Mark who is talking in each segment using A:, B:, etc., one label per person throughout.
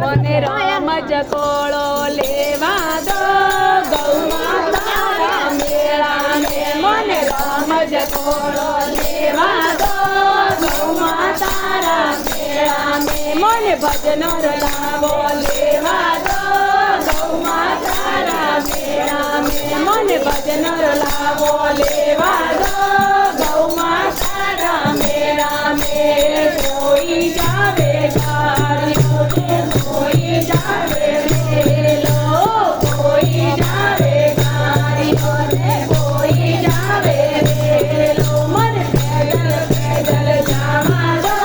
A: મને રામ જકોળો લેવા દો ગૌ માતાના મેળાને મને રામ જકોળો લેવા દો ગૌ માતાના મેળાને મને ભજનો લાવો લેવા દો ગૌ માતાના મેળાને મને ભજનો લાવો લેવા દો ગૌ માતાના મેળાને કોઈ જાવે ગાડીઓ કોઈ જાવે રેલો કોઈ જાવે ગાડીઓ કોઈ જાવે રેલો મને પેદલ પેદલ જવા દો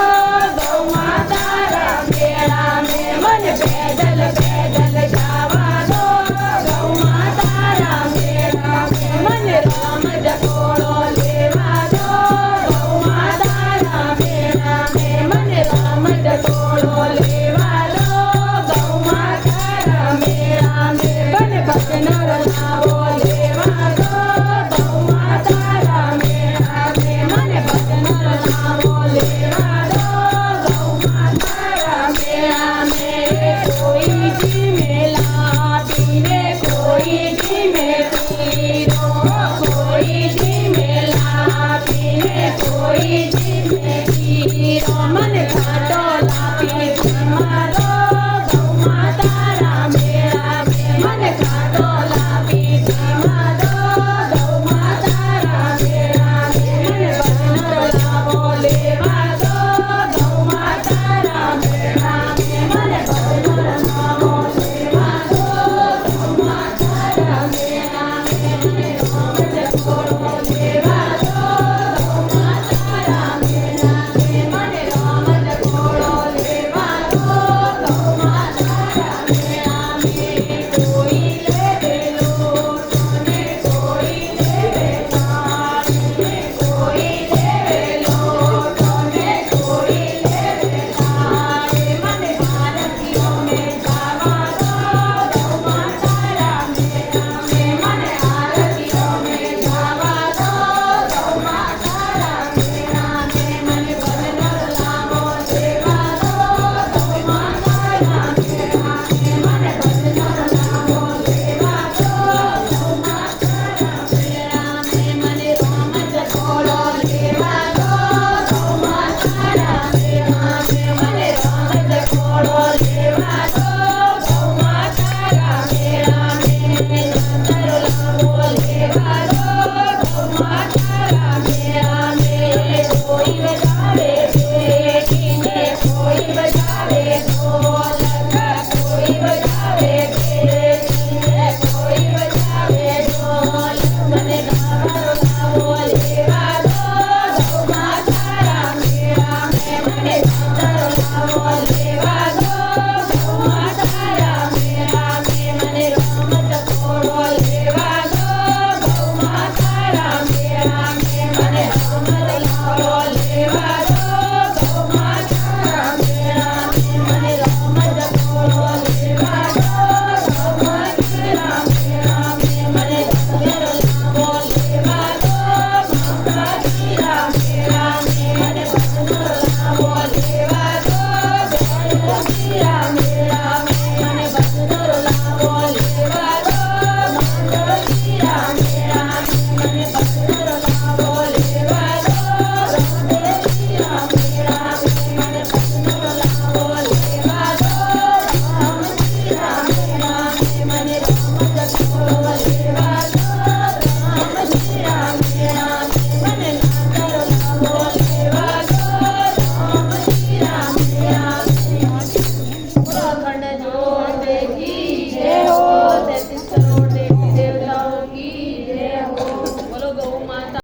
A: ગૌ માતાના મેળાને મને પેદલ પેદલ જવા દો ગૌ માતાના મેળાને મને રામ જકોળો લેવા દો ગૌ માતાના મેળાને મને રામ જકોળો લેવા દો ગૌ માતાના મેળાને મને ભજનો લાવો લેવા દો ગૌ માતાના મેળાને મને ભજનો લાવો લેવા દો ગૌ માતાના મેળાને કોઈ જીમે લાપીને કોઈ જીમે પીરો કોઈ જીમે લાપીને કોઈ જીમે પીરો મને ઘાટો લાપી મારો ગૌ માતાના મેળાને મને ઘાટો લાપી મારો ગૌ માતાના મેળાને મને ભજનો લાવો લેવા દો ગૌ માતાના મેળાને મને ભજનો લાવો લેવા દો ગૌ માતાના મેળાને મને રામ જકોળો લેવા દો ગૌ માતાના મેળાને મને રામ જકોળો લેવા દો ગૌ માતાના મેળાને કોઈ લેવે લોટ ને કોઈ લેવે થાળી કોઈ લેવે લોટ ને કોઈ લેવે થાળી મને આરતીઓને જવા દો ગૌ માતાના મેળાને મને આરતીઓને જવા દો ગૌ માતાના મેળાને મને ભજનો લાવો લેવા દો ગૌ માતાના મેળાને મને ભજનો લાવો લેવા દો ગૌ માતાના મેળાને મને રામ જકોળો લેવા દો ગૌ માતાના મેળાને મને રામ જકોળો